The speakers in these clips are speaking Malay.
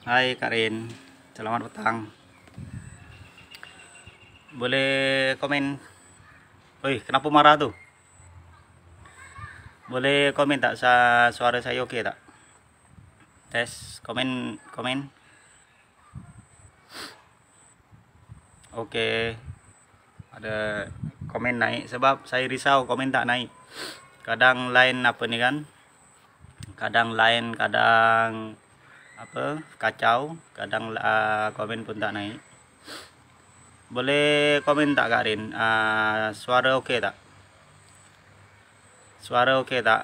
Hai Kak Rin, selamat petang. Boleh komen? Woi, kenapa marah tuh? Boleh komen tak? Suara saya oke tak? Tes, komen, komen. Oke, ada komen naik sebab saya risau komen tak naik. Kadang line apa nih kan? Kadang line, kadang apa kacau, kadang komen pun tak naik. Boleh komen tak Kak Rin? Suara oke tak? Suara oke tak?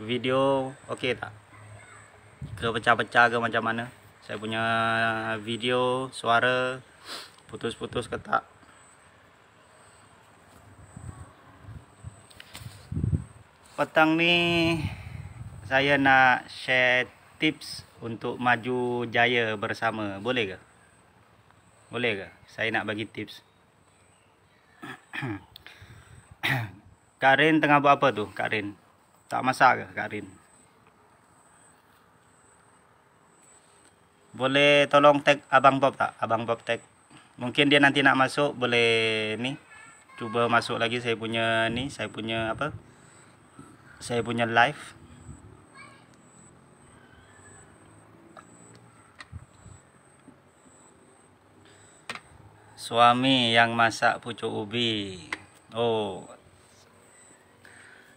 Video oke tak? Ke pecah-pecah ke macam mana? Saya punya video, suara putus-putus ke tak? Petang ni saya nak share tips untuk maju jaya bersama. Boleh ke? Boleh ke? Saya nak bagi tips. Kak Rin tengah buat apa tu? Kak Rin tak masak ke Kak Rin? Boleh tolong tag Abang Bob tak? Abang Bob tag. Mungkin dia nanti nak masuk, boleh ni. Cuba masuk lagi saya punya ni, saya punya apa? Saya punya live. Suami yang masak pucuk ubi. Oh.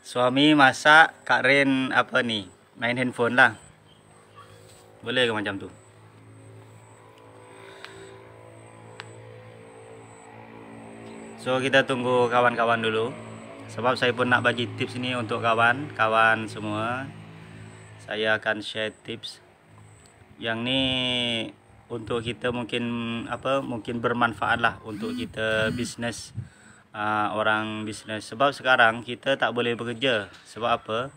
Suami masak, Kak Rin apa ni? Main handphone lah. Boleh ke macam tu? So kita tunggu kawan-kawan dulu. Sebab saya pun nak bagi tips ini untuk kawan-kawan semua. Saya akan share tips. Yang ni untuk kita mungkin apa? Mungkin bermanfaat lah untuk kita bisnes, orang bisnes. Sebab sekarang kita tak boleh bekerja. Sebab apa?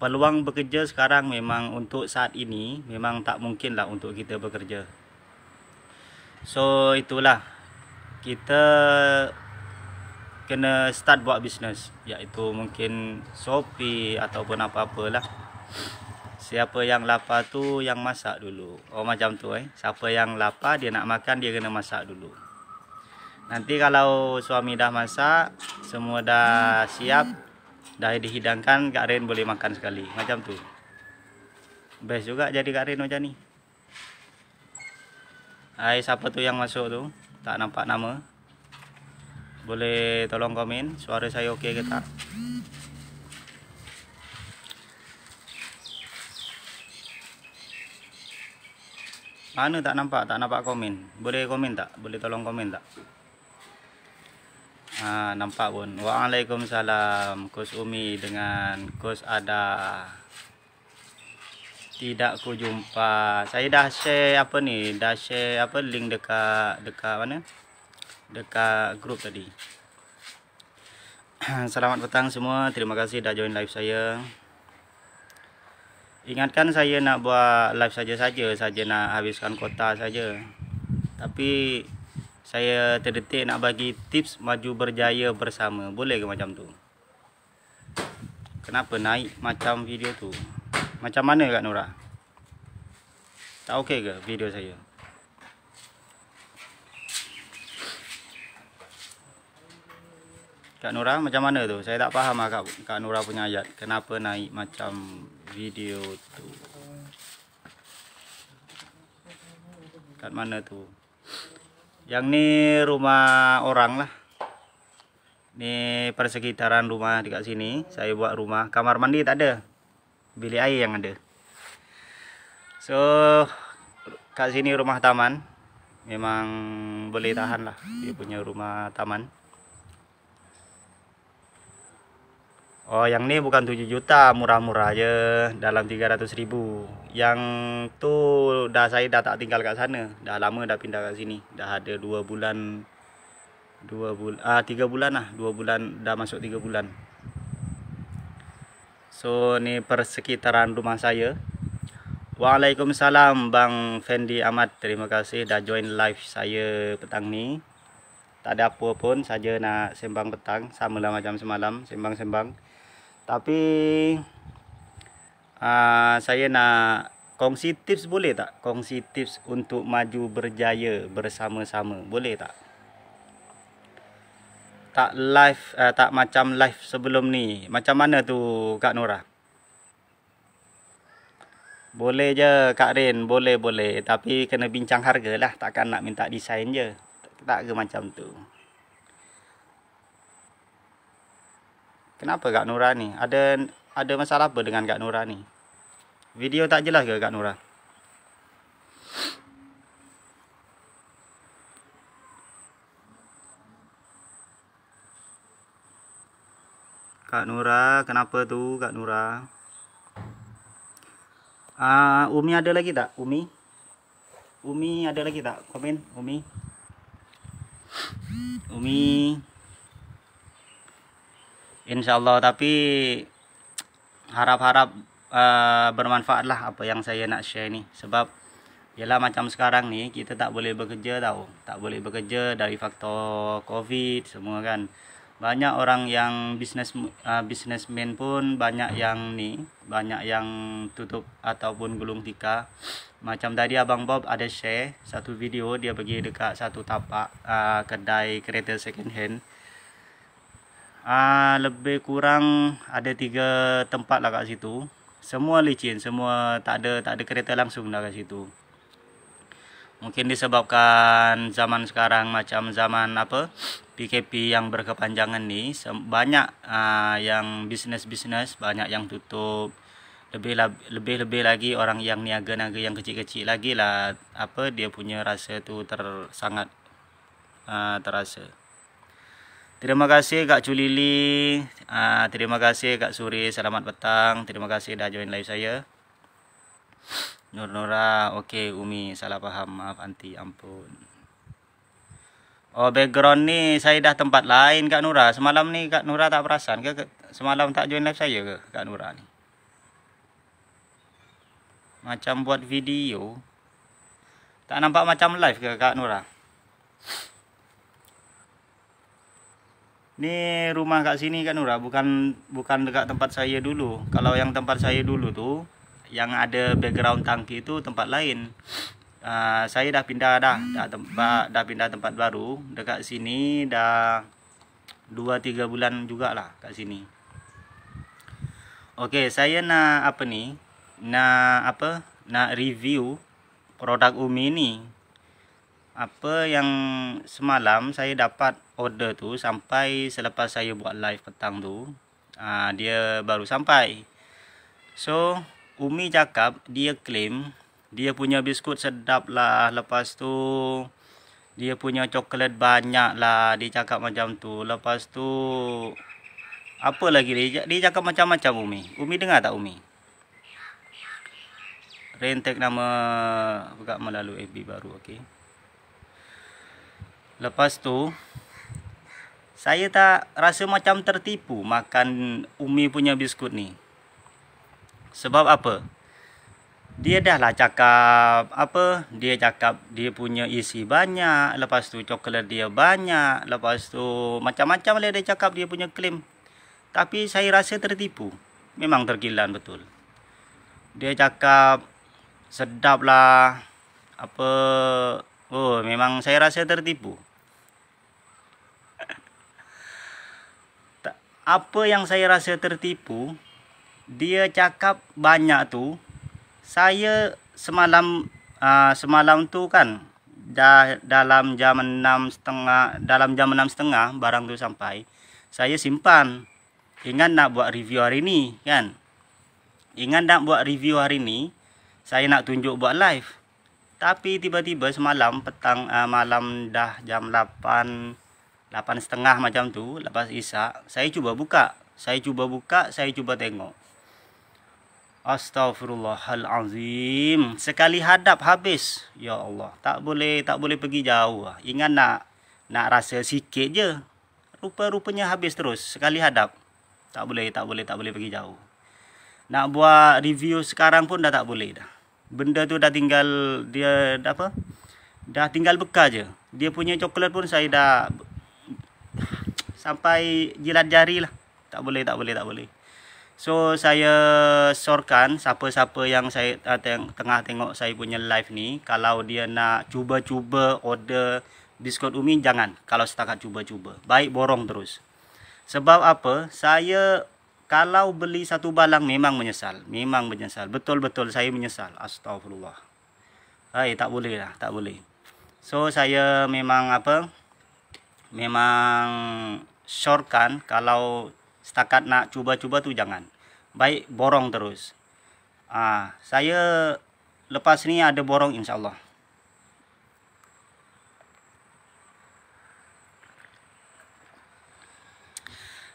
Peluang bekerja sekarang memang untuk saat ini memang tak mungkin lah untuk kita bekerja. So itulah, kita kena start buat bisnes, iaitu mungkin Shopee ataupun apa-apalah. Siapa yang lapar tu yang masak dulu. Oh macam tu Siapa yang lapar dia nak makan, dia kena masak dulu. Nanti kalau suami dah masak, semua dah siap, dah dihidangkan, Kak Rin boleh makan sekali. Macam tu. Best juga jadi Kak Rin macam ni. Hai, siapa tu yang masuk tu? Tak nampak nama. Boleh tolong komen, suara saya okey ke tak? Mana tak nampak? Tak nampak komen. Boleh komen tak? Boleh tolong komen tak? Nampak pun. Waalaikumsalam. Kos Umi dengan Kos Ada. Tidak ku jumpa. Saya dah share apa ni? Dah share apa link dekat mana? Dekat grup tadi. Selamat petang semua. Terima kasih dah join live saya. Ingatkan saya nak buat live saja nak habiskan kota saja. Tapi saya terdetik nak bagi tips maju berjaya bersama. Boleh ke macam tu? Kenapa naik macam video tu? Macam mana Kak Nora? Tak okey ke video saya? Kak Nora macam mana tu? Saya tak faham lah Kak Nora punya ayat. Kenapa naik macam video tu? Kat mana tu? Yang ni rumah orang lah. Ni persekitaran rumah dekat sini. Saya buat rumah. Kamar mandi tak ada. Bilik air yang ada. So kat sini rumah taman. Memang boleh tahan lah. Dia punya rumah taman. Oh yang ni bukan 7 juta, murah-murah je, dalam 300.000. Yang tu saya dah tak tinggal kat sana. Dah lama dah pindah kat sini. Dah ada 2 bulan. 3 bulan lah. 2 bulan dah masuk 3 bulan. So ni persekitaran rumah saya. Waalaikumsalam Bang Fendi Ahmad. Terima kasih dah join live saya petang ni. Tak ada apa pun, saja nak sembang petang. Samalah macam semalam, sembang-sembang. Tapi saya nak kongsi tips boleh tak? Kongsi tips untuk maju berjaya bersama-sama. Boleh tak? Tak live, tak macam live sebelum ni. Macam mana tu Kak Nora? Boleh je Kak Rin, boleh. Tapi kena bincang harga lah. Takkan nak minta desain je. Tak ke macam tu. Kenapa Kak Nora ni? Ada masalah apa dengan Kak Nora ni? Video tak jelas ke Kak Nora? Kak Nora, kenapa tu Kak Nora? Umi ada lagi tak? Umi ada lagi tak? Komen Umi. InsyaAllah, tapi harap-harap bermanfaat lah apa yang saya nak share ni. Sebab yalah macam sekarang ni kita tak boleh bekerja tau. Tak boleh bekerja dari faktor COVID semua kan. Banyak orang yang businessman pun banyak yang tutup ataupun gulung tikar. Macam tadi Abang Bob ada share satu video, dia pergi dekat satu tapak kedai kereta second hand. Lebih kurang ada 3 tempat lah kat situ. Semua licin, semua tak ada kereta langsung dah kat situ. Mungkin disebabkan zaman sekarang macam zaman PKP yang berkepanjangan ni, banyak yang bisnes banyak yang tutup. Lebih lagi orang yang niaga yang kecil-kecil lagi lah, dia punya rasa tu sangat terasa. Terima kasih Kak Culili, terima kasih Kak Suri, selamat petang. Terima kasih dah join live saya. Nur Nora, okey Umi, salah faham, maaf anti, ampun. Oh, background ni saya dah tempat lain Kak Nora. Semalam ni Kak Nora tak perasan ke? Semalam tak join live saya ke Kak Nora ni? Macam buat video. Tak nampak macam live ke Kak Nora? Ni rumah kat sini Kak Nora, bukan dekat tempat saya dulu. Kalau yang tempat saya dulu tu, yang ada background tangki itu tempat lain. Saya dah pindah dah pindah tempat baru. Dekat sini dah 2-3 bulan jugalah kat sini. Okey, saya nak nak review produk Umi ni. Apa yang semalam saya dapat order tu sampai selepas saya buat live petang tu, dia baru sampai. So Umi cakap, dia claim dia punya biskut sedap lah, lepas tu dia punya coklat banyak lah, dia cakap macam tu. Lepas tu apa lagi dia cakap macam-macam Umi dengar tak Umi? Rentek nama buka melalui FB baru, okey. Lepas tu saya tak rasa macam tertipu makan Umi punya biskut ni. Sebab apa? Dia dah lah cakap dia cakap dia punya isi banyak, lepas tu coklat dia banyak, lepas tu macam-macam lah dia cakap dia punya klaim. Tapi saya rasa tertipu. Memang terkilan betul. Dia cakap sedap lah, memang saya rasa tertipu. Apa yang saya rasa tertipu, dia cakap banyak tu. Saya semalam tu kan, dalam jam 6.30 barang tu sampai. Saya simpan. Ingat nak buat review hari ni kan. Saya nak tunjuk buat live. Tapi tiba-tiba semalam petang, malam dah jam 8.30 macam tu, lepas isyak, saya cuba buka, saya cuba tengok. Astaghfirullahalazim, sekali hadap habis. Ya Allah, tak boleh pergi jauh. Ingat nak rasa sikit je. Rupa-rupanya habis terus sekali hadap. Tak boleh pergi jauh. Nak buat review sekarang pun dah tak boleh dah. Benda tu dah tinggal dah tinggal bekas je. Dia punya coklat pun saya dah sampai jilat jari lah. Tak boleh. So saya sorkan siapa-siapa yang saya tengah tengok saya punya live ni, kalau dia nak cuba-cuba order biskut umi, jangan. Kalau setakat cuba-cuba, baik borong terus. Sebab apa? Saya kalau beli satu balang memang menyesal, betul-betul saya menyesal. Astagfirullah. Hai, tak boleh lah, tak boleh. So saya memang memang sorkan, kalau setakat nak cuba-cuba tu jangan. Baik borong terus. Saya lepas ni ada borong insyaAllah.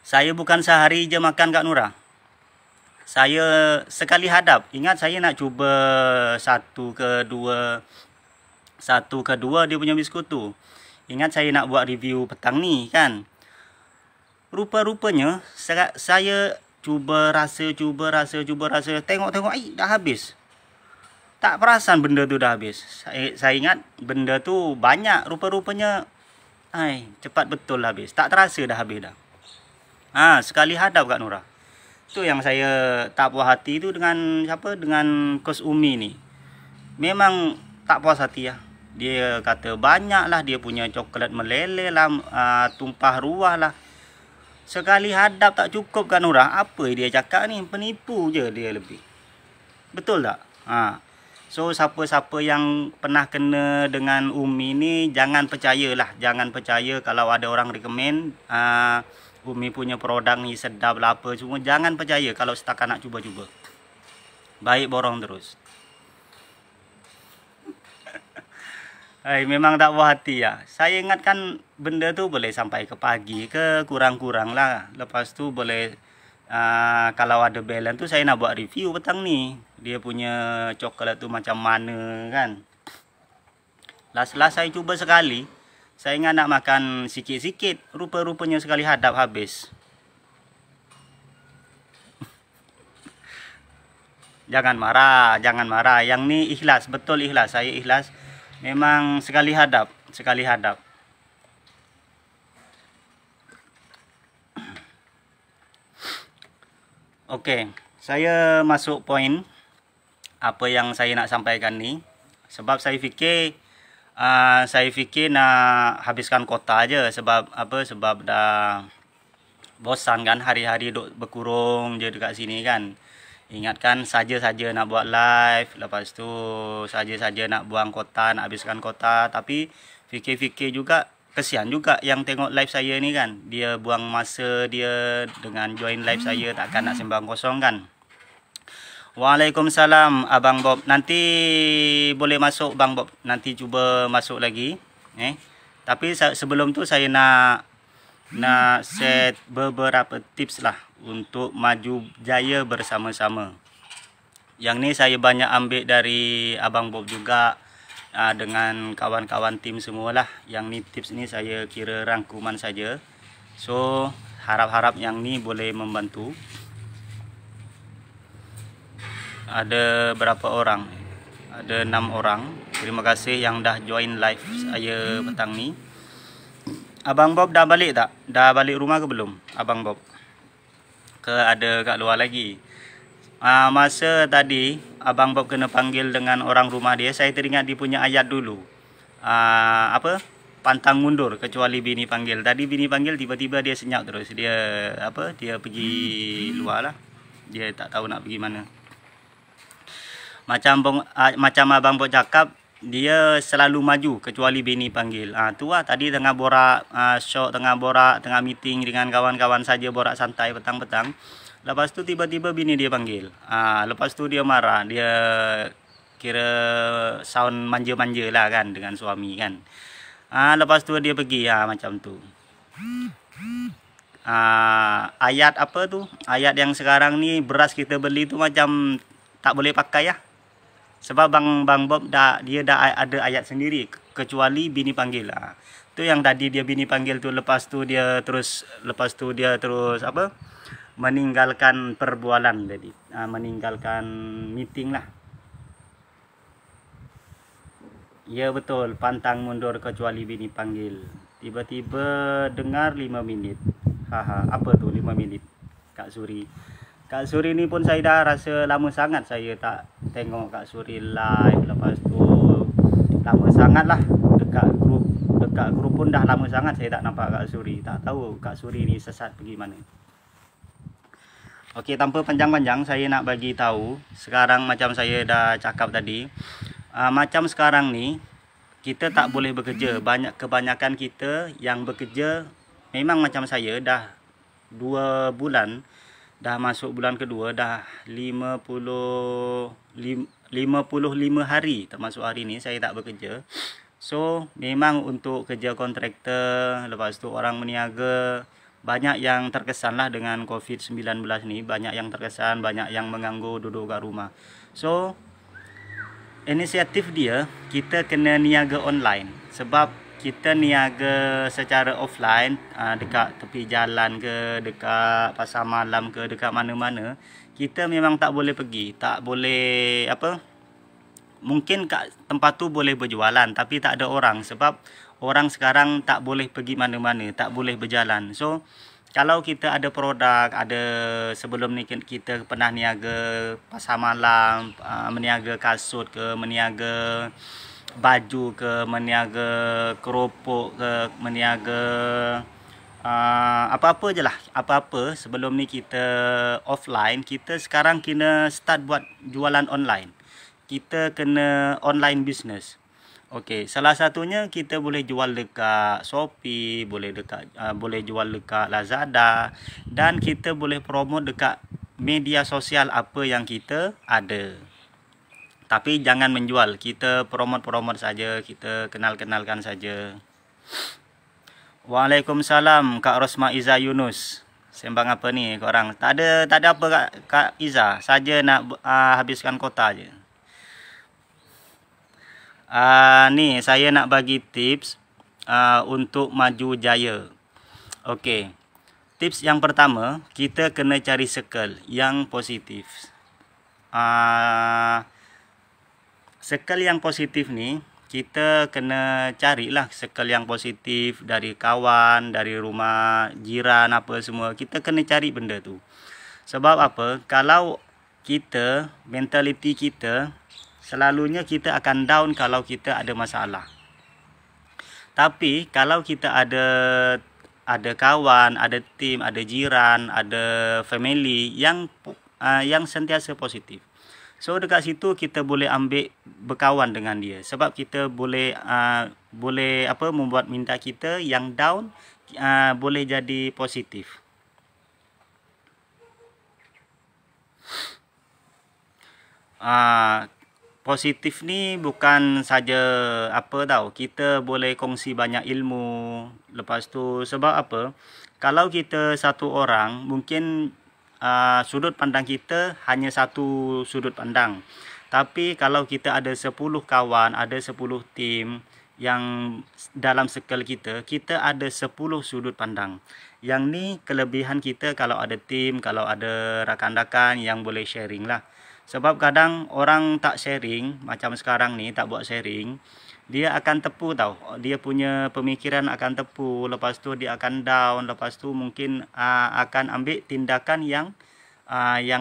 Saya bukan sehari je makan Kak Nura. Saya sekali hadap. Ingat saya nak cuba satu ke dua dia punya biskut tu. Ingat saya nak buat review petang ni kan. Rupa-rupanya saya cuba rasa, tengok-tengok dah habis. Tak perasan benda tu dah habis. Saya ingat benda tu banyak, rupa-rupanya cepat betul habis. Tak terasa dah habis dah. Sekali hadap Kak Nura. Tu yang saya tak puas hati tu dengan dengan kos umi ni. Memang tak puas hati ya. Dia kata banyak lah, dia punya coklat meleleh lah, tumpah ruah lah. Sekali hadap tak cukup Kak Nura. Apa dia cakap ni? Penipu je dia lebih. Betul tak? So siapa-siapa yang pernah kena dengan umi ni, jangan percayalah. Jangan percaya kalau ada orang recommend umi punya produk ni sedap lah apa semua. Jangan percaya kalau setakat nak cuba-cuba. Baik borong terus. Memang tak puas hati ya. Saya ingatkan benda tu boleh sampai ke pagi ke, kurang-kurang lah. Lepas tu boleh kalau ada balance tu saya nak buat review petang ni. Dia punya coklat tu macam mana kan. Last saya cuba sekali. Saya ingat nak makan sikit-sikit. Rupa-rupanya sekali hadap habis. Jangan marah. Yang ni ikhlas, betul ikhlas. Saya ikhlas. Memang sekali hadap. Okey, saya masuk poin apa yang saya nak sampaikan ni. Sebab saya fikir nak habiskan kota aja. Sebab Sebab dah bosan kan hari-hari duk berkurung je dekat sini kan. Ingatkan saja-saja nak buat live, lepas tu saja-saja nak buang kota, nak habiskan kota. Tapi fikir-fikir juga, kesian juga yang tengok live saya ni kan. Dia buang masa dia dengan join live saya, takkan nak sembang kosong kan. Waalaikumsalam Abang Bob. Nanti boleh masuk Bang Bob, nanti cuba masuk lagi. Tapi sebelum tu saya nak set beberapa tips lah untuk maju jaya bersama-sama. Yang ni saya banyak ambil dari Abang Bob juga, dengan kawan-kawan tim semualah. Yang ni tips ni saya kira rangkuman saja. So harap-harap yang ni boleh membantu. Ada berapa orang? Ada 6 orang. Terima kasih yang dah join live saya petang ni. Abang Bob dah balik tak? Dah balik rumah ke belum Abang Bob? Ke ada kat luar lagi? Masa tadi Abang Bob kena panggil dengan orang rumah dia, saya teringat dia punya ayat dulu. Pantang mundur kecuali bini panggil. Tadi bini panggil, tiba-tiba dia senyap terus. Dia dia pergi luar lah. Dia tak tahu nak pergi mana. Macam Abang Bob cakap, dia selalu maju kecuali bini panggil. Tu lah tadi tengah borak tengah meeting dengan kawan-kawan saja, borak santai petang-petang. Lepas tu tiba-tiba bini dia panggil. Lepas tu dia marah, dia kira sound manja-manja lah kan dengan suami kan. Lepas tu dia pergi macam tu. Ayat apa tu? Ayat yang sekarang ni beras kita beli tu macam tak boleh pakai ya. Sebab Bang Bob dia dah ada ayat sendiri kecuali bini panggil. Tu yang tadi dia bini panggil tu, lepas tu dia terus meninggalkan perbualan tadi. Meninggalkan meeting lah. Ya betul, pantang mundur kecuali bini panggil. Tiba-tiba dengar 5 minit. Apa tu 5 minit Kak Suri? Kak Suri ni pun saya dah rasa lama sangat saya tak tengok Kak Suri live. Lepas tu lama sangat lah dekat grup pun dah lama sangat saya tak nampak Kak Suri. Tak tahu Kak Suri ni sesat pergi mana. Okey, tanpa panjang-panjang saya nak bagi tahu sekarang macam saya dah cakap tadi, macam sekarang ni kita tak boleh bekerja. Kebanyakan kita yang bekerja memang macam saya dah 2 bulan, dah masuk bulan kedua, dah 55 hari termasuk hari ni saya tak bekerja. So memang untuk kerja kontraktor, lepas tu orang meniaga, banyak yang terkesan lah dengan COVID-19 ni. Banyak yang terkesan, banyak yang menganggur duduk kat rumah. So inisiatif dia, kita kena niaga online. Sebab kita niaga secara offline, dekat tepi jalan ke, dekat pasar malam ke, dekat mana-mana, kita memang tak boleh pergi. Tak boleh apa, mungkin kat tempat tu boleh berjualan tapi tak ada orang. Sebab orang sekarang tak boleh pergi mana-mana, tak boleh berjalan. So kalau kita ada produk, ada sebelum ni kita pernah niaga pasar malam, meniaga kasut ke, meniaga baju ke, meniaga keropok ke, meniaga apa-apa je lah, apa-apa sebelum ni kita offline, kita sekarang kena start buat jualan online. Kita kena online business. Okey, salah satunya kita boleh jual dekat Shopee, boleh jual dekat Lazada, dan kita boleh promote dekat media sosial apa yang kita ada. Tapi jangan menjual, kita promote saja, kita kenalkan saja. Waalaikumsalam Kak Rosma Iza Yunus. Sembang apa ni korang? Tak ada apa Kak Iza, saja nak habiskan kota je. Ni saya nak bagi tips untuk maju jaya. Okey. Tips yang pertama, kita kena cari circle yang positif. Circle yang positif ni, kita kena carilah circle yang positif dari kawan, dari rumah, jiran apa semua. Kita kena cari benda tu. Sebab apa? Kalau kita, mentaliti kita, selalunya kita akan down kalau kita ada masalah. Tapi kalau kita ada kawan, ada tim, ada jiran, ada family yang sentiasa positif. So dekat situ kita boleh ambil berkawan dengan dia. Sebab kita boleh membuat minda kita yang down boleh jadi positif. Positif ni bukan saja kita boleh kongsi banyak ilmu. Lepas tu sebab apa? Kalau kita satu orang, mungkin sudut pandang kita hanya satu sudut pandang. Tapi kalau kita ada 10 kawan, ada 10 tim yang dalam circle kita, kita ada 10 sudut pandang. Yang ni kelebihan kita kalau ada tim, kalau ada rakan-rakan yang boleh sharing lah. Sebab kadang orang tak sharing, macam sekarang ni tak buat sharing, dia akan tepu tau. Dia punya pemikiran akan tepu, lepas tu dia akan down, lepas tu mungkin akan ambil tindakan yang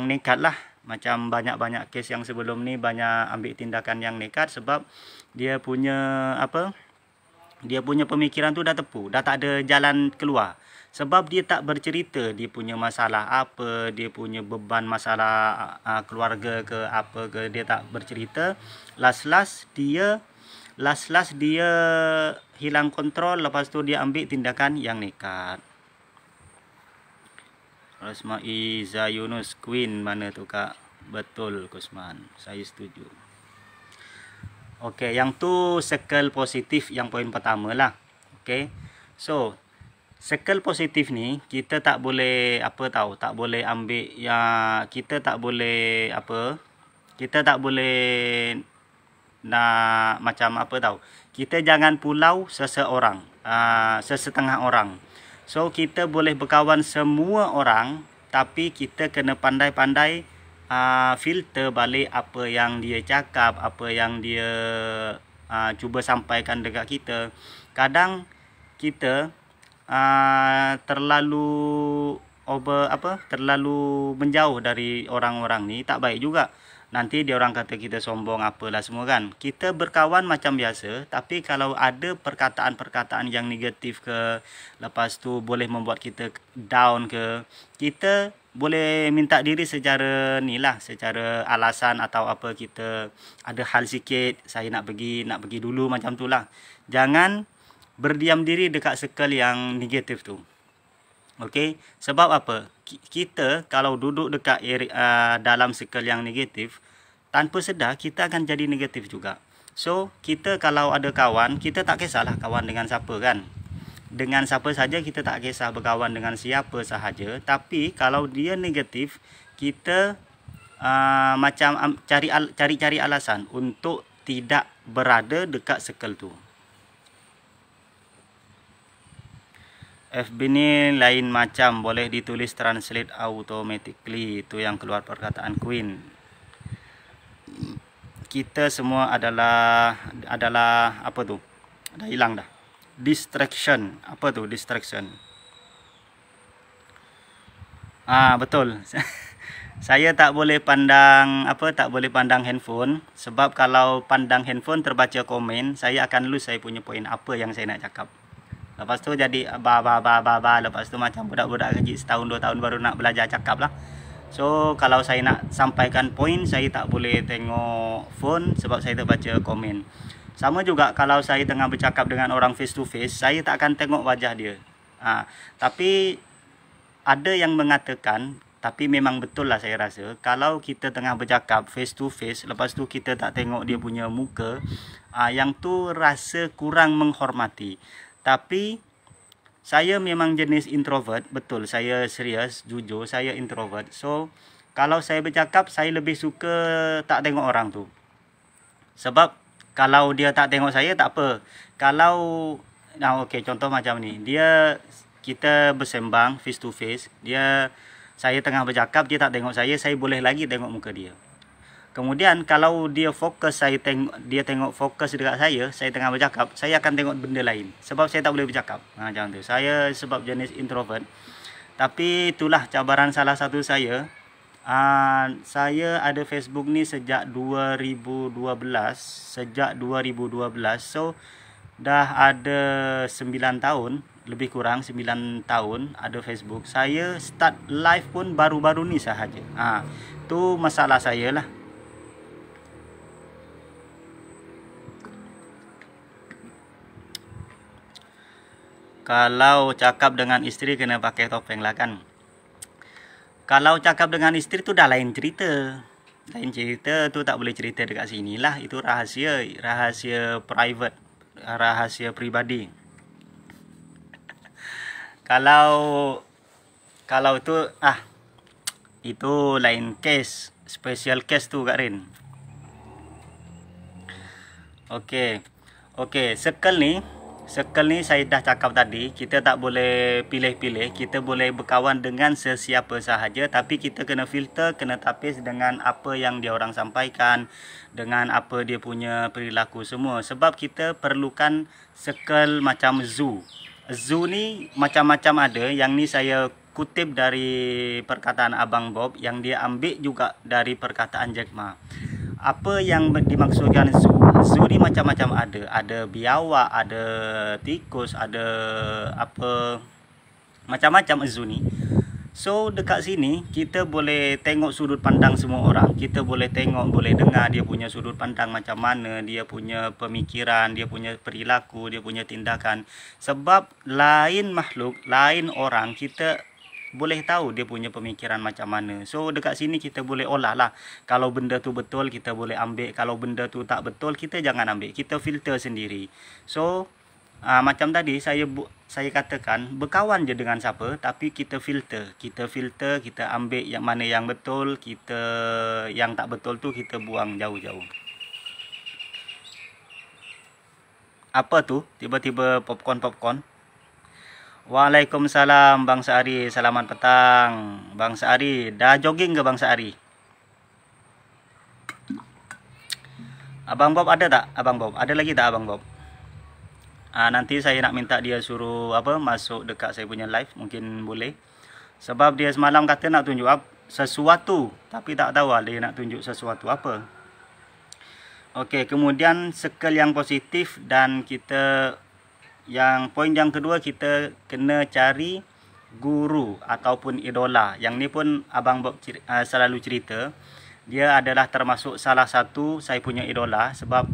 nekat lah. Macam banyak-banyak kes yang sebelum ni banyak ambil tindakan yang nekat sebab dia punya dia punya pemikiran tu dah tepu, dah tak ada jalan keluar. Sebab dia tak bercerita dia punya masalah apa, dia punya beban masalah keluarga ke apa ke, dia tak bercerita. Last dia hilang kontrol, lepas tu dia ambil tindakan yang nekat. Rosma Iza Yunus, Queen mana tu Kak? Betul Kusman, saya setuju. Okey, yang tu circle positif yang poin pertama lah. Okey. So circle positif ni kita tak boleh tak boleh ambil kita tak boleh kita tak boleh nak macam kita jangan pulau seseorang, sesetengah orang. So kita boleh berkawan semua orang, tapi kita kena pandai-pandai filter balik apa yang dia cakap, apa yang dia cuba sampaikan dekat kita. Kadang kita terlalu terlalu menjauh dari orang-orang ni tak baik juga. Nanti dia orang kata kita sombong apalah semua kan. Kita berkawan macam biasa, tapi kalau ada perkataan-perkataan yang negatif ke, lepas tu boleh membuat kita down ke, kita boleh minta diri secara ni lah, secara alasan atau apa, kita ada hal sikit, saya nak pergi dulu macam tu lah. Jangan berdiam diri dekat circle yang negatif tu. Okey, sebab apa? Kita kalau duduk dekat dalam circle yang negatif, tanpa sedar kita akan jadi negatif juga. So, kita kalau ada kawan, kita tak kisahlah kawan dengan siapa kan. Dengan siapa saja kita tak kisah berkawan dengan siapa sahaja, tapi kalau dia negatif, kita macam cari alasan untuk tidak berada dekat circle tu. FB ni lain macam, boleh ditulis translate automatically. Itu yang keluar perkataan Queen. Kita semua adalah apa tu? Dah hilang dah. Distraction. Apa tu distraction? Betul. Saya tak boleh pandang handphone, sebab kalau pandang handphone terbaca komen, saya akan lose saya punya poin apa yang saya nak cakap. Lepas tu jadi lepas tu macam budak-budak kecil setahun 2 tahun baru nak belajar cakap lah. So kalau saya nak sampaikan poin, saya tak boleh tengok phone sebab saya terbaca komen. Sama juga kalau saya tengah bercakap dengan orang face to face, saya tak akan tengok wajah dia. Tapi ada yang mengatakan, tapi memang betul lah saya rasa, kalau kita tengah bercakap face to face, lepas tu kita tak tengok dia punya muka, yang tu rasa kurang menghormati. Tapi saya memang jenis introvert, betul, saya serius, jujur, saya introvert. So, kalau saya bercakap, saya lebih suka tak tengok orang tu. Sebab, kalau dia tak tengok saya, tak apa. Kalau, okey, contoh macam ni, kita bersembang face to face, saya tengah bercakap, dia tak tengok saya boleh lagi tengok muka dia. Kemudian kalau dia fokus, dia tengok fokus dekat saya tengah bercakap, saya akan tengok benda lain. Sebab saya tak boleh bercakap. Macam tu. Saya sebab jenis introvert. Tapi itulah cabaran salah satu saya. Saya ada Facebook ni sejak 2012. So, dah ada 9 tahun. Lebih kurang 9 tahun ada Facebook. Saya start live pun baru-baru ni sahaja. Tu masalah saya lah. Kalau cakap dengan isteri kena pakai topeng lah kan. Kalau cakap dengan isteri tu dah lain cerita. Lain cerita tu tak boleh cerita dekat sini lah. Itu rahasia private, rahasia pribadi. Kalau tu itu lain case, special case tu Kak Rin. Okey, circle ni saya dah cakap tadi, kita tak boleh pilih-pilih, kita boleh berkawan dengan sesiapa sahaja, tapi kita kena filter, kena tapis dengan apa yang dia orang sampaikan, dengan apa dia punya perilaku semua. Sebab kita perlukan circle macam zoo. Zoo ni macam-macam ada, yang ni saya kutip dari perkataan Abang Bob, yang dia ambil juga dari perkataan Jack Ma. Apa yang dimaksudkan zoo? Zoo ni macam-macam ada. Ada biawak, ada tikus, ada apa, macam-macam zoo ni. So dekat sini kita boleh tengok sudut pandang semua orang. Kita boleh tengok, boleh dengar dia punya sudut pandang macam mana, dia punya pemikiran, dia punya perilaku, dia punya tindakan. Sebab lain makhluk, lain orang, kita boleh tahu dia punya pemikiran macam mana. So dekat sini kita boleh olah lah. Kalau benda tu betul, kita boleh ambil. Kalau benda tu tak betul, kita jangan ambil. Kita filter sendiri. So macam tadi saya katakan, berkawan je dengan siapa, tapi kita filter. Kita ambil yang mana yang betul, yang tak betul tu kita buang jauh-jauh. Apa tu? Tiba-tiba popcorn. Waalaikumsalam Bang Sa'ari, selamat petang. Bang Sa'ari, dah jogging ke Bang Sa'ari? Abang Bob ada tak? Abang Bob, ada lagi tak Abang Bob? Nanti saya nak minta dia suruh masuk dekat saya punya live, mungkin boleh. Sebab dia semalam kata nak tunjuk sesuatu, tapi tak tahu dia nak tunjuk sesuatu apa. Okey, kemudian circle yang positif, dan kita yang poin yang kedua, kita kena cari guru ataupun idola. Yang ni pun Abang Bob selalu cerita. Dia adalah termasuk salah satu saya punya idola, sebab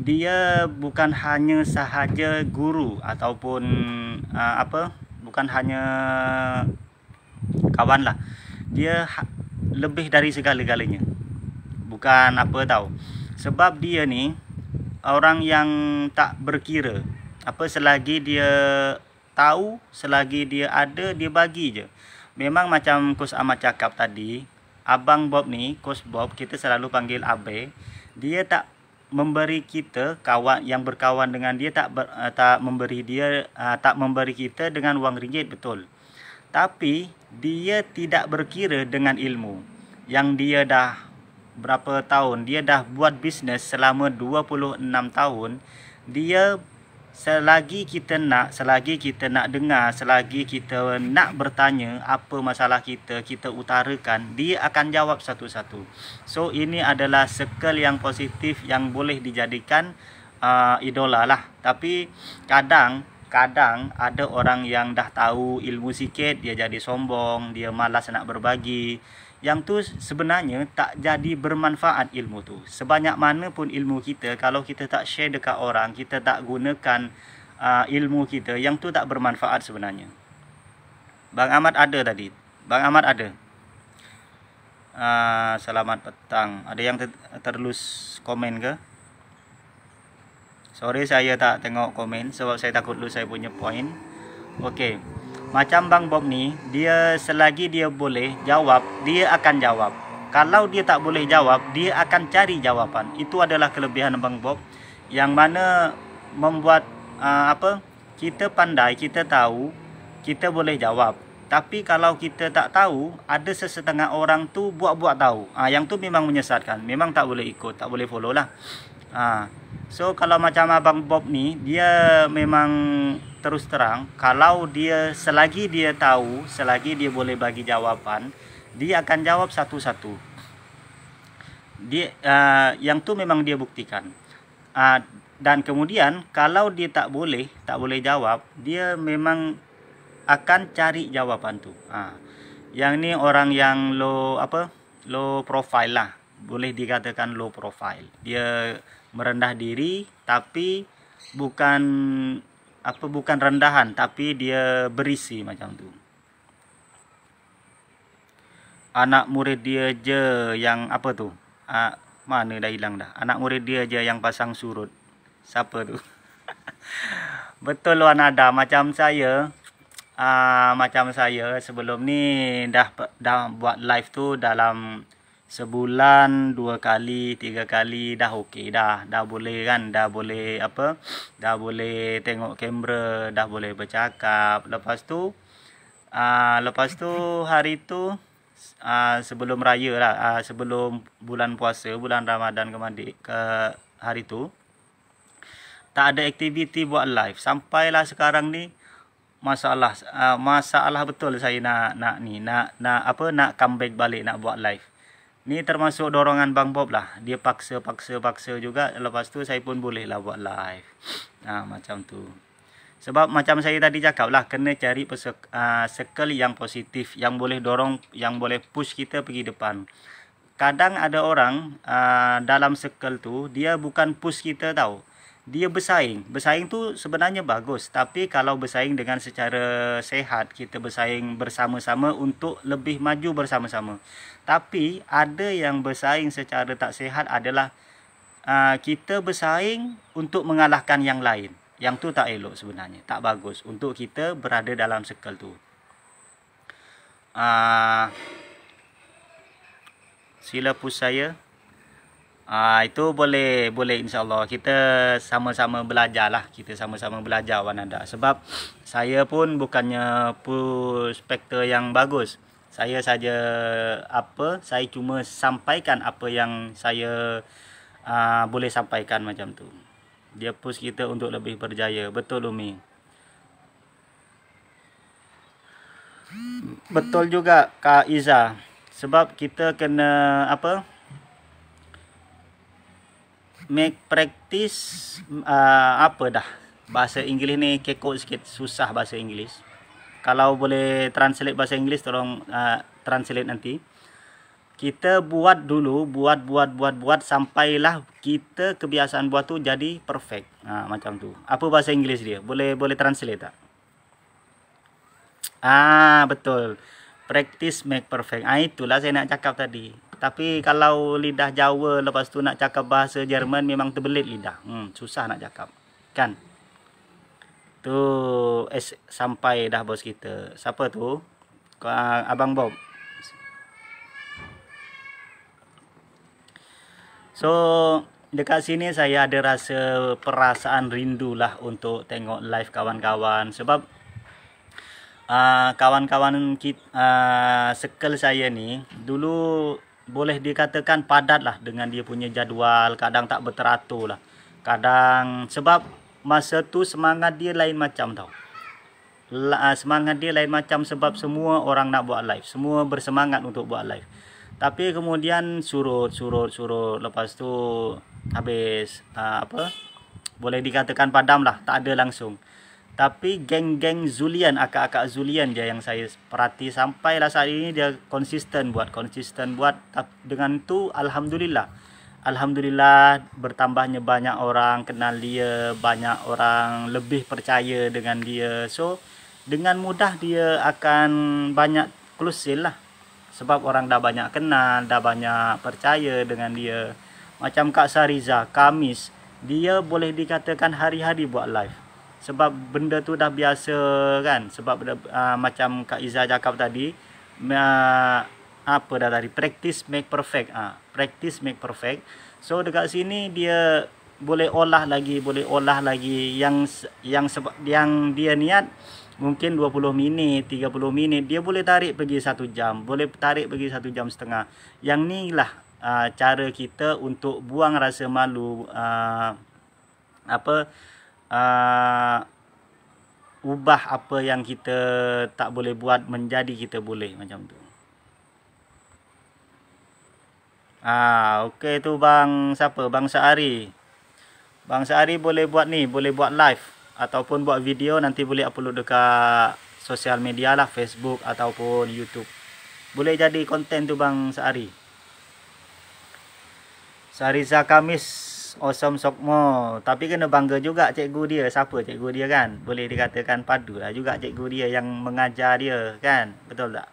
dia bukan hanya sahaja guru ataupun bukan hanya kawan lah. Dia lebih dari segala-galanya. Bukan apa tahu. Sebab dia ni orang yang tak berkira. Selagi dia tahu, selagi dia ada, dia bagi je. Memang macam Coach Ahmad cakap tadi, Abang Bob ni, Coach Bob, kita selalu panggil Abe. Dia tak memberi kita kawan yang berkawan dengan dia, tak memberi kita dengan wang ringgit, betul. Tapi dia tidak berkira dengan ilmu. Yang dia dah berapa tahun, dia dah buat bisnes selama 26 tahun. Dia selagi kita nak dengar, selagi kita nak bertanya apa masalah kita utarakan, dia akan jawab satu-satu. So ini adalah circle yang positif yang boleh dijadikan idola lah. Tapi kadang ada orang yang dah tahu ilmu sikit, dia jadi sombong, dia malas nak berbagi. Yang tu sebenarnya tak jadi bermanfaat ilmu tu. Sebanyak mana pun ilmu kita, kalau kita tak share dekat orang, kita tak gunakan ilmu kita, yang tu tak bermanfaat sebenarnya. Bang Ahmad ada tadi. Bang Ahmad ada. Selamat petang. Ada yang terlus komen ke? Sorry, saya tak tengok komen sebab saya takut lu saya punya point. Okey. Macam Bang Bob ni, dia selagi dia boleh jawab, dia akan jawab. Kalau dia tak boleh jawab, dia akan cari jawapan. Itu adalah kelebihan Bang Bob, yang mana membuat kita pandai, kita tahu, kita boleh jawab. Tapi kalau kita tak tahu, ada sesetengah orang tu buat-buat tahu. Yang tu memang menyesatkan. Memang tak boleh ikut, tak boleh follow lah. So kalau macam Abang Bob ni, dia memang terus terang, kalau dia selagi dia tahu, selagi dia boleh bagi jawapan, dia akan jawab satu-satu. Dia yang tu memang dia buktikan. Dan kemudian kalau dia tak boleh jawab, dia memang akan cari jawapan tu. Yang ni orang yang low profile lah. Boleh dikatakan low profile. Dia merendah diri, tapi bukan rendahan, tapi dia berisi macam tu. Anak murid dia je yang mana dah hilang dah. Anak murid dia je yang pasang surut. Siapa tu? Betul Wan Ada, macam saya sebelum ni dah buat live tu dalam sebulan 2 kali 3 kali dah okey dah boleh kan, dah boleh tengok kamera, dah boleh bercakap. Lepas tu hari tu sebelum raya lah, sebelum bulan puasa, bulan Ramadan ke hari tu tak ada aktiviti buat live. Sampailah sekarang ni masalah betul saya nak comeback balik, nak buat live. Ni termasuk dorongan Bang Bob lah. Dia paksa juga. Lepas tu saya pun boleh lah buat live. Macam tu. Sebab macam saya tadi cakap lah, kena cari circle yang positif, yang boleh dorong, yang boleh push kita pergi depan. Kadang ada orang dalam circle tu, dia bukan push kita tau. Dia bersaing. Bersaing tu sebenarnya bagus. Tapi kalau bersaing dengan secara sehat, kita bersaing bersama-sama untuk lebih maju bersama-sama. Tapi ada yang bersaing secara tak sehat adalah kita bersaing untuk mengalahkan yang lain. Yang tu tak elok sebenarnya. Tak bagus untuk kita berada dalam circle tu. Sila push saya. Itu boleh insyaAllah. Kita sama-sama belajar lah. Kita sama-sama belajar Wan Ada. Sebab saya pun bukannya push factor yang bagus. Saya saja saya cuma sampaikan apa yang saya boleh sampaikan macam tu. Dia push kita untuk lebih berjaya. Betul Umi. Betul juga Kak Iza. Sebab kita kena apa? Make practice apa dah? Bahasa Inggeris ni kekok sikit, susah bahasa Inggeris. Kalau boleh translate bahasa Inggeris tolong translate nanti. Kita buat dulu, buat sampailah kita kebiasaan buat tu jadi perfect. Macam tu. Apa bahasa Inggeris dia? Boleh translate tak? Betul. Practice make perfect. Itulah saya nak cakap tadi. Tapi kalau lidah Jawa lepas tu nak cakap bahasa Jerman memang terbelit lidah. Susah nak cakap. Kan? Tu sampai dah bos kita. Siapa tu? Abang Bob. So, dekat sini saya ada rasa perasaan rindu lah untuk tengok live kawan-kawan. Sebab kawan-kawan circle saya ni dulu boleh dikatakan padat lah dengan dia punya jadual. Kadang tak berteratur lah. Kadang sebab masa tu semangat dia lain macam tau. Semangat dia lain macam sebab semua orang nak buat live. Semua bersemangat untuk buat live. Tapi kemudian surut. Lepas tu habis boleh dikatakan padam lah, tak ada langsung. Tapi geng-geng Zulian, akak-akak Zulian dia yang saya perhati sampailah saat ini dia konsisten buat. Dengan tu alhamdulillah bertambahnya banyak orang kenal dia, banyak orang lebih percaya dengan dia. So dengan mudah dia akan banyak close sale lah. Sebab orang dah banyak kenal, dah banyak percaya dengan dia. Macam Kak Sariza, Kamis, dia boleh dikatakan hari-hari buat live. Sebab benda tu dah biasa kan. Sebab macam Kak Iza cakap tadi, practice make perfect. Practice make perfect. So dekat sini dia boleh olah lagi yang dia niat mungkin 20 minit, 30 minit, dia boleh tarik pergi 1 jam, boleh tarik pergi 1 jam setengah. Yang ni lah cara kita untuk buang rasa malu, ubah apa yang kita tak boleh buat menjadi kita boleh, macam tu. Okey tu Bang siapa? Bang Saari. Bang Saari boleh buat ni, boleh buat live ataupun buat video, nanti boleh upload dekat sosial media lah, Facebook ataupun YouTube. Boleh jadi konten tu Bang Saari. Sariza Kamis awesome Sokmo. Tapi kena bangga juga cikgu dia. Siapa cikgu dia kan? Boleh dikatakan padu lah juga cikgu dia yang mengajar dia kan? Betul tak?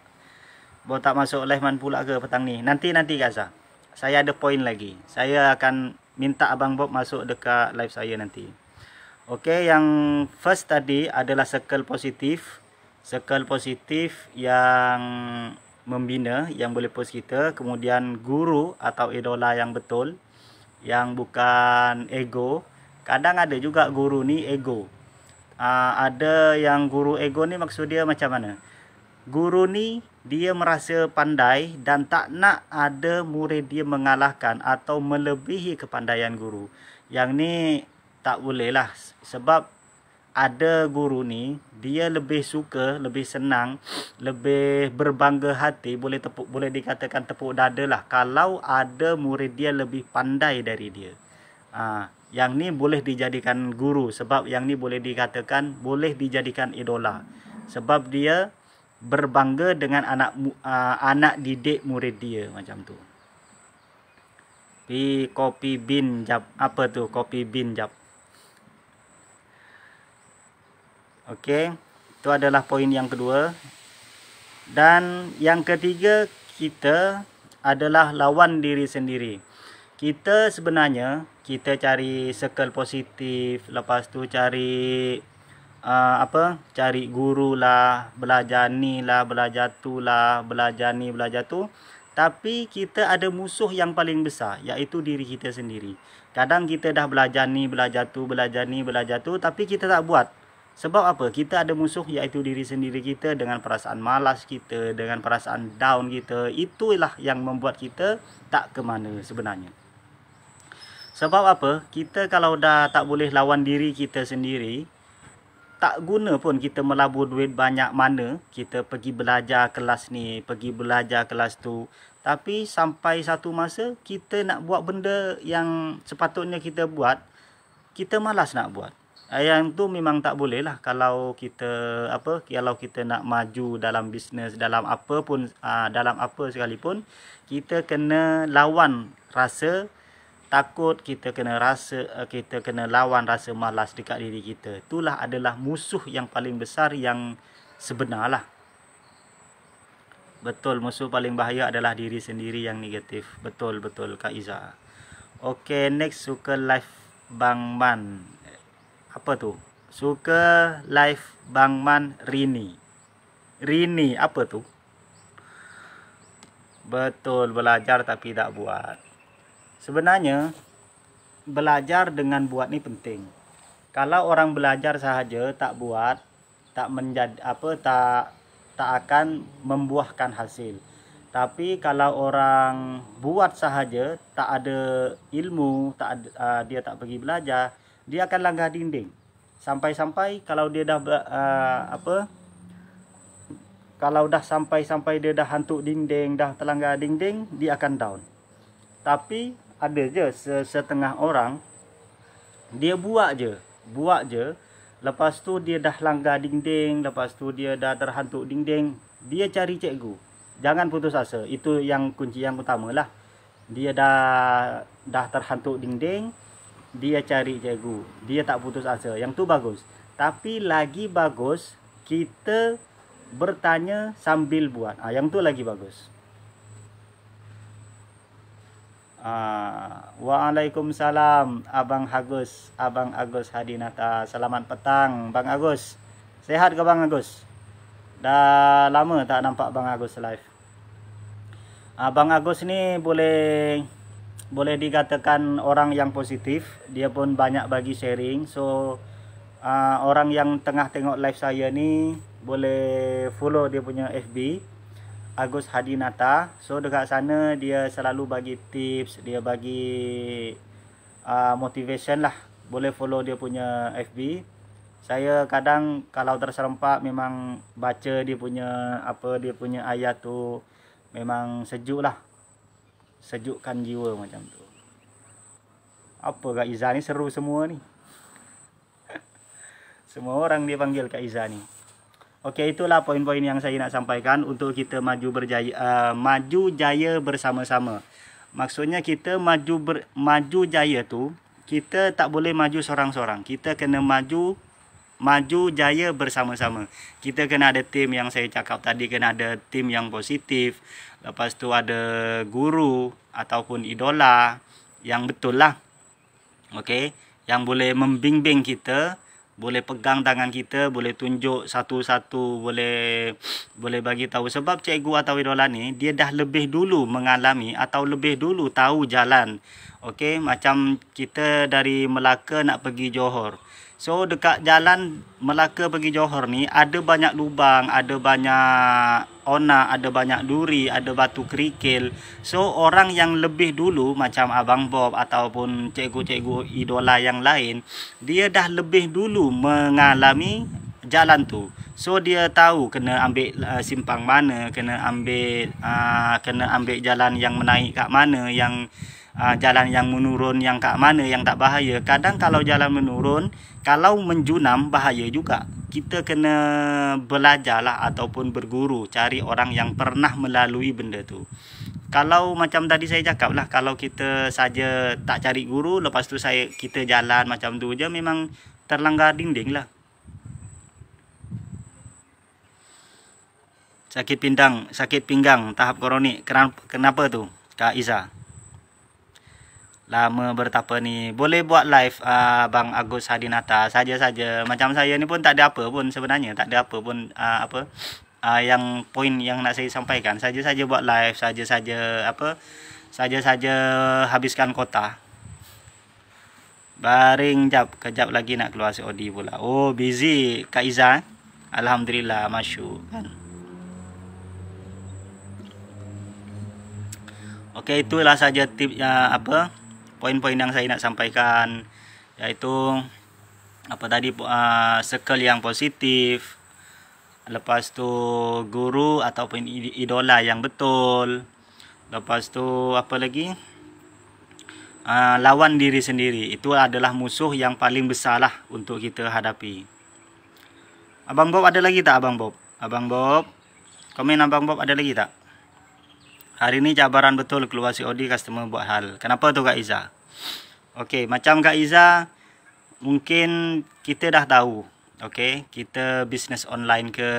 Bawa tak masuk live man pula ke petang ni? Nanti Gaza. Saya ada poin lagi. Saya akan minta Abang Bob masuk dekat live saya nanti. Okey, yang first tadi adalah circle positif. Circle positif yang membina, yang boleh post kita. Kemudian guru atau idola yang betul, yang bukan ego. Kadang ada juga guru ni ego. Ada yang guru ego ni maksud dia macam mana? Guru ni dia merasa pandai dan tak nak ada murid dia mengalahkan atau melebihi kepandaian guru. Yang ni tak boleh lah. Sebab ada guru ni dia lebih suka, lebih senang, lebih berbangga hati, boleh dikatakan tepuk dada lah kalau ada murid dia lebih pandai dari dia. Yang ni boleh dijadikan guru, sebab yang ni boleh dikatakan boleh dijadikan idola. Sebab dia berbangga dengan anak didik murid dia, macam tu. Kopi bin jap. Apa tu kopi bin jap? Okey, itu adalah poin yang kedua. Dan yang ketiga, kita adalah lawan diri sendiri. Kita sebenarnya kita cari circle positif, lepas tu cari cari guru lah, belajar ni lah, belajar tu lah, belajar ni, belajar tu. Tapi kita ada musuh yang paling besar, iaitu diri kita sendiri. Kadang kita dah belajar ni, belajar tu, belajar ni, belajar tu, tapi kita tak buat. Sebab apa? Kita ada musuh, iaitu diri sendiri kita, dengan perasaan malas kita, dengan perasaan down kita. Itulah yang membuat kita tak ke mana sebenarnya. Sebab apa? Kita kalau dah tak boleh lawan diri kita sendiri, tak guna pun kita melabur duit banyak mana, kita pergi belajar kelas ni, pergi belajar kelas tu, tapi sampai satu masa kita nak buat benda yang sepatutnya kita buat, kita malas nak buat. Yang tu memang tak boleh lah. Kalau kita kalau kita nak maju dalam bisnes, dalam apa pun, dalam apa sekalipun, kita kena lawan rasa takut, kita kena lawan rasa malas dekat diri kita. Itulah adalah musuh yang paling besar yang sebenar lah. Betul, musuh paling bahaya adalah diri sendiri yang negatif. Betul Kak Iza. Okay, next suka live Bang Man. Apa tu? Suka live Bang Man Rini. Rini apa tu? Betul, belajar tapi tak buat. Sebenarnya belajar dengan buat ni penting. Kalau orang belajar sahaja tak buat, tak menjadi tak akan membuahkan hasil. Tapi kalau orang buat sahaja, tak ada ilmu, dia tak pergi belajar, dia akan langgar dinding. Sampai-sampai kalau dia dah kalau dah sampai dia dah hantuk dinding, dah terlanggar dinding, dia akan down. Tapi ada je setengah orang, dia buat je, lepas tu dia dah langgar dinding, lepas tu dia dah terhantuk dinding, dia cari cikgu. Jangan putus asa, itu yang kunci yang utama lah. Dia dah terhantuk dinding, dia cari cikgu, dia tak putus asa, yang tu bagus. Tapi lagi bagus kita bertanya sambil buat, yang tu lagi bagus. Waalaikumsalam Abang Agus Hadinata. Selamat petang Bang Agus. Sehat ke Bang Agus? Dah lama tak nampak Bang Agus live. Bang Agus ni boleh dikatakan orang yang positif. Dia pun banyak bagi sharing. So orang yang tengah tengok live saya ni boleh follow dia punya FB, Agus Hadinata. So dekat sana dia selalu bagi tips, dia bagi motivation lah. Boleh follow dia punya FB. Saya kadang kalau terserempak memang baca dia punya dia punya ayat tu, memang sejuk lah, sejukkan jiwa macam tu. Apa Kak Iza ni seru semua ni. Semua orang dia panggil Kak Iza ni. Okey, itulah poin-poin yang saya nak sampaikan untuk kita maju jaya bersama-sama. Maksudnya kita maju jaya tu, kita tak boleh maju seorang-seorang. Kita kena maju jaya bersama-sama. Kita kena ada tim yang saya cakap tadi, kena ada tim yang positif. Lepas tu ada guru ataupun idola yang betul lah. Okey, yang boleh membimbing kita, boleh pegang tangan kita, boleh tunjuk satu-satu, boleh bagi tahu. Sebab cikgu atau idola ni dia dah lebih dulu mengalami atau lebih dulu tahu jalan. Okey, macam kita dari Melaka nak pergi Johor. So dekat jalan Melaka pergi Johor ni ada banyak lubang, ada banyak onak, ada banyak duri, ada batu kerikil. So orang yang lebih dulu macam Abang Bob ataupun cikgu-cikgu idola yang lain, dia dah lebih dulu mengalami jalan tu. So dia tahu kena ambil simpang mana, kena ambil jalan yang menaik kat mana, yang jalan yang menurun yang kat mana yang tak bahaya. Kadang kalau jalan menurun, kalau menjunam bahaya juga. Kita kena belajar lah ataupun berguru, cari orang yang pernah melalui benda tu. Kalau macam tadi saya cakap lah, kalau kita saja tak cari guru, lepas tu kita jalan macam tu je, memang terlanggar dinding lah. Sakit pinggang tahap kronik. Kenapa tu Kak Iza? Lama bertapa ni. Boleh buat live Bang Agus Hadinata saja-saja. Macam saya ni pun tak ada apa pun sebenarnya, tak ada apa pun yang poin yang nak saya sampaikan. Saja-saja buat live, saja-saja habiskan kota. Baring kejap lagi nak keluar COD pula. Oh, busy Kak Iza. Alhamdulillah, masyuk kan. Okey, itulah saja tip poin-poin yang saya nak sampaikan, iaitu apa tadi, circle yang positif. Lepas tu guru ataupun idola yang betul. Lepas tu apa lagi? Lawan diri sendiri. Itu adalah musuh yang paling besar lah untuk kita hadapi. Abang Bob ada lagi tak, Abang Bob? Abang Bob, komen Abang Bob ada lagi tak? Hari ni cabaran betul keluar COD customer buat hal. Kenapa tu Kak Iza? Okey, macam Kak Iza, mungkin kita dah tahu. Okey, kita bisnes online ke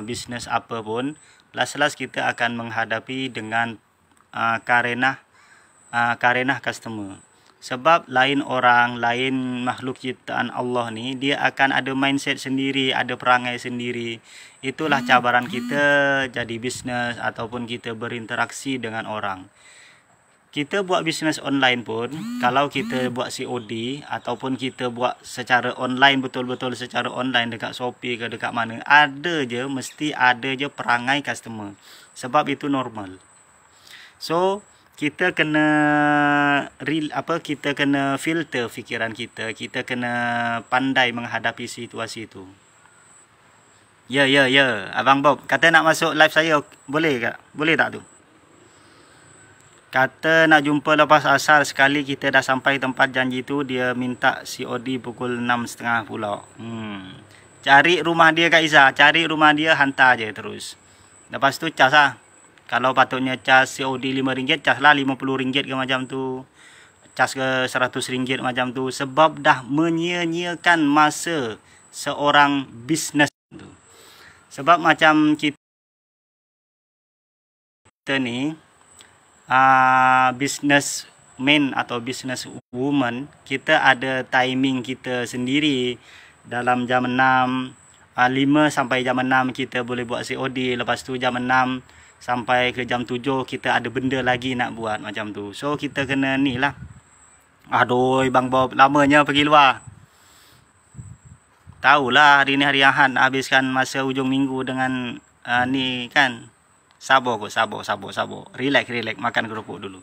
bisnes apa pun, last kita akan menghadapi dengan karenah customer. Sebab lain orang, lain makhluk ciptaan Allah ni, dia akan ada mindset sendiri, ada perangai sendiri. Itulah cabaran kita jadi bisnes ataupun kita berinteraksi dengan orang. Kita buat bisnes online pun, kalau kita buat COD ataupun kita buat secara online, betul-betul secara online dekat Shopee ke dekat mana, mesti ada je perangai customer. Sebab itu normal. So, kita kena filter fikiran kita. Kita kena pandai menghadapi situasi itu. Ya. Abang Bob kata nak masuk live saya, boleh tak? Boleh tak tu? Kata nak jumpa lepas asar sekali kita dah sampai tempat janji tu, dia minta COD pukul 6.30 pula. Cari rumah dia Kak Iza, cari rumah dia, hantar je terus. Lepas tu cas lah. Kalau patutnya cas COD RM5, cas lah RM50 ke macam tu. Cas ke RM100 macam tu. Sebab dah menyia-nyiakan masa seorang bisnes tu. Sebab macam kita ni, businessman atau business woman, kita ada timing kita sendiri. Dalam jam 6, 5 sampai jam 6 kita boleh buat COD. Lepas tu jam 6 sampai ke jam 7 kita ada benda lagi nak buat macam tu. So kita kena ni lah. Aduh Bang Bob, lamanya pergi luar. Tahulah hari ni hari Ahad, nak habiskan masa ujung minggu dengan ni kan. Sabar. Relax, makan keropok dulu.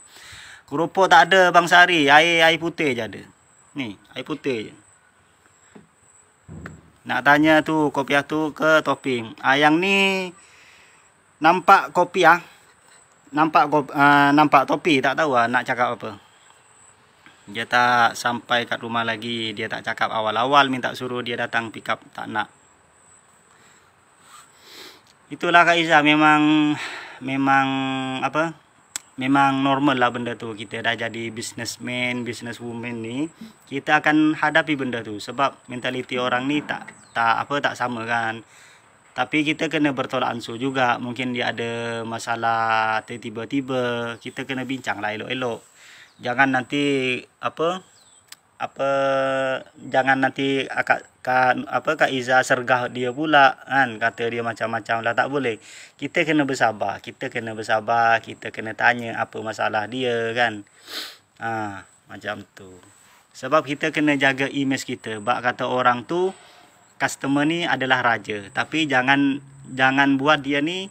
Keropok tak ada Bang Sari, air putih je ada. Ni, air putih je. Nak tanya tu kopiah tu ke topping. Yang ni nampak kopiah, nampak topi, tak tahu nak cakap apa. Dia tak sampai kat rumah lagi, dia tak cakap awal-awal minta suruh dia datang pick up, tak nak. Itulah Kak Iza, memang normal lah benda tu. Kita dah jadi businessman, businesswoman ni, kita akan hadapi benda tu. Sebab mentaliti orang ni tak sama kan. Tapi kita kena bertolak ansur juga. Mungkin dia ada masalah tiba-tiba, kita kena bincang lah elok-elok. Jangan nanti jangan nanti Kak Iza sergah dia pula kan, kata dia macam-macam lah, tak boleh. Kita kena bersabar, kita kena tanya apa masalah dia kan. Macam tu. Sebab kita kena jaga image kita. Bak kata orang tu, customer ni adalah raja, tapi jangan buat dia ni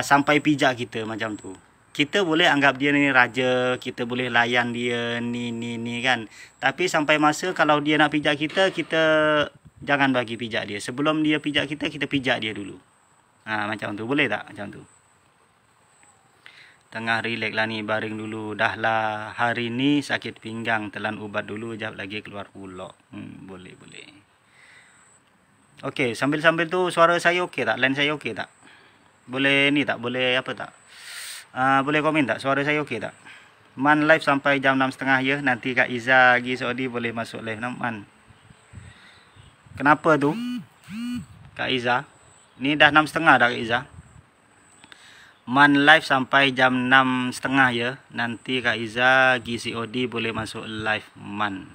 sampai pijak kita macam tu. Kita boleh anggap dia ni raja, kita boleh layan dia ni kan. Tapi sampai masa kalau dia nak pijak kita, kita jangan bagi pijak dia. Sebelum dia pijak kita, kita pijak dia dulu. Macam tu, boleh tak macam tu? Tengah relax lah ni, baring dulu. Dah lah hari ni sakit pinggang, telan ubat dulu, jap lagi keluar pulak. Boleh. Okey, sambil-sambil tu suara saya okey tak? Line saya okey tak? Boleh ni tak? Boleh apa tak? Boleh komen tak? Suara saya okey tak? Man live sampai jam 6.30 ya. Nanti Kak Iza lagi Saudi boleh masuk live Man. Kenapa tu? Kak Iza. Ni dah 6.30 dah Kak Iza. Man live sampai jam 6.30 ya. Nanti Kak Iza lagi COD boleh masuk live Man.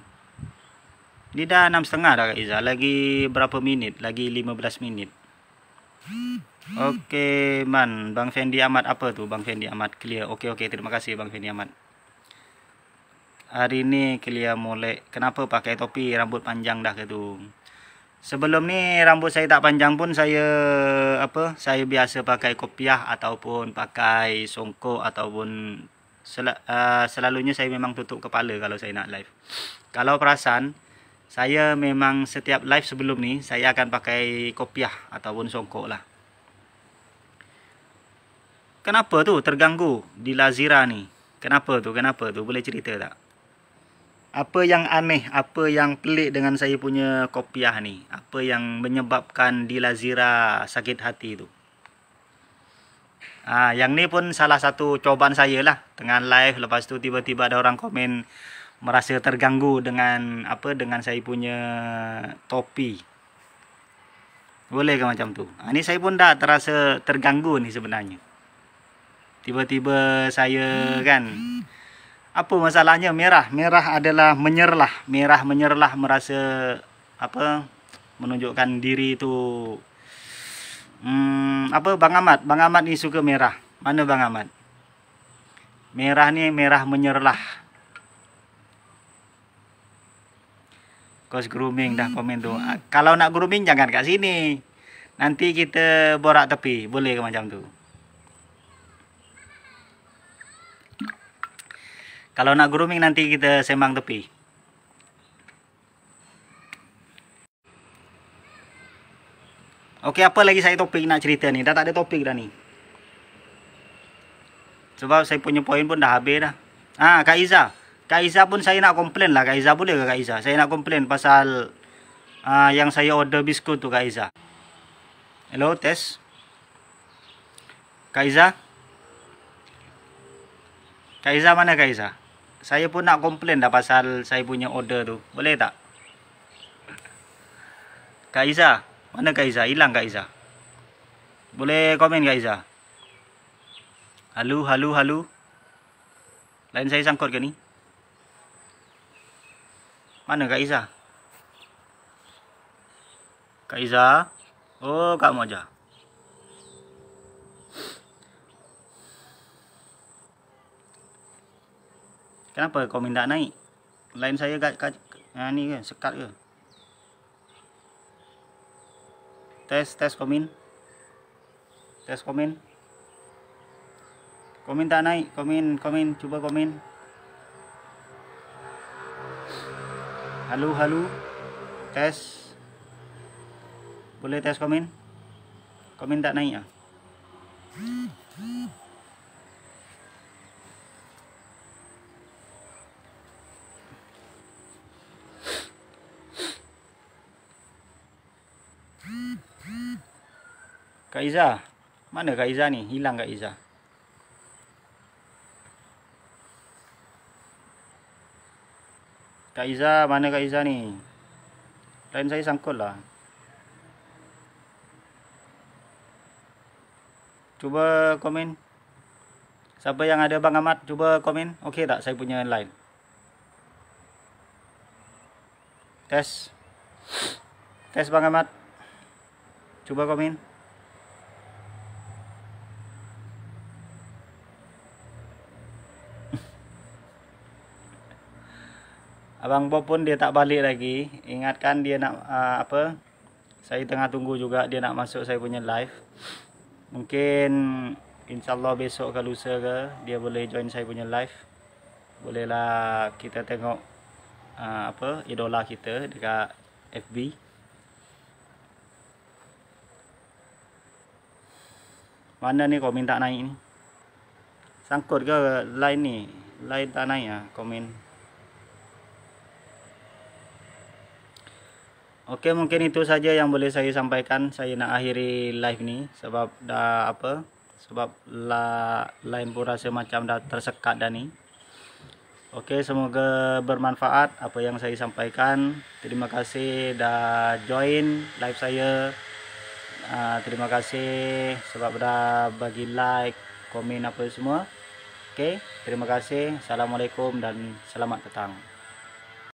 Ni dah 6.30 dah Kak Iza. Lagi berapa minit? Lagi 15 minit. Okey Man. Bang Fendi Ahmad apa tu? Bang Fendi Ahmad clear. Okey. Terima kasih Bang Fendi Ahmad. Hari ni clear molek. Kenapa pakai topi? Rambut panjang dah ke tu? Sebelum ni rambut saya tak panjang pun saya biasa pakai kopiah ataupun pakai songkok ataupun selalunya saya memang tutup kepala kalau saya nak live. Kalau perasan Saya memang setiap live sebelum ni saya akan pakai kopiah ataupun songkok lah. Kenapa tu terganggu di Lazira ni? Kenapa tu? Boleh cerita tak? Apa yang aneh, apa yang pelik dengan saya punya kopiah ni? Apa yang menyebabkan di Lazira sakit hati tu? Yang ni pun salah satu cobaan saya lah. Tengah live, lepas tu tiba-tiba ada orang komen merasa terganggu dengan dengan saya punya topi. Boleh ke macam tu? Ni saya pun dah terasa terganggu ni sebenarnya. Tiba-tiba saya kan, apa masalahnya merah? Merah adalah menyerlah. Merah menyerlah, merasa menunjukkan diri tu. Bang Ahmad ni suka merah. Mana Bang Ahmad? Merah ni merah menyerlah. Kos grooming dah komen tu. Kalau nak grooming jangan kat sini. Nanti kita borak tepi. Boleh ke macam tu? Kalau nak grooming nanti kita sembang tepi. Okey, apa lagi saya topik nak cerita ni? Dah tak ada topik dah ni. Sebab saya punya poin pun dah habis dah. Kak Iza. Kak Iza pun saya nak komplain lah. Kak Iza, boleh ke Kak Iza? Saya nak komplain pasal yang saya order biskut tu Kak Iza. Hello, tes. Kak Iza? Kak Iza mana Kak Iza? Saya pun nak komplain dah pasal saya punya order tu. Boleh tak? Kak Iza? Mana Kak Iza? Hilang Kak Iza. Boleh komen Kak Iza? Halo. Lain saya sangkut ke ni? Mana Kak Iza? Kak Iza? Oh, kamu aja. Kenapa komen tak naik? Lain saya ni ke? Sekat ke? Tes komen. Tes komen. Komen tak naik. Komen. Cuba komen. Halo. Tes. Boleh tes komen? Komen tak naik ah? Kak Iza. Mana Kak Iza ni? Hilang Kak Iza. Kak Iza, mana Kak Iza ni? Lain saya sangkut lah. Cuba komen. Siapa yang ada Bang Ahmad, cuba komen. Okey tak saya punya line? Tes. Tes Bang Ahmad. Cuba komen. Abang Bob pun dia tak balik lagi. Ingatkan dia nak saya tengah tunggu juga dia nak masuk saya punya live. Mungkin insyaAllah besok ke lusa ke dia boleh join saya punya live. Bolehlah kita tengok idola kita dekat FB. Mana ni komen tak naik ni? Sangkut ke line ni? Line tak naik ah komen. Okey, mungkin itu saja yang boleh saya sampaikan. Saya nak akhiri live ni sebab dah sebab line pun rasa macam dah tersekat dah ni. Okey, semoga bermanfaat apa yang saya sampaikan. Terima kasih dah join live saya. Terima kasih sebab dah bagi like, komen apa semua. Okey, terima kasih. Assalamualaikum dan selamat petang.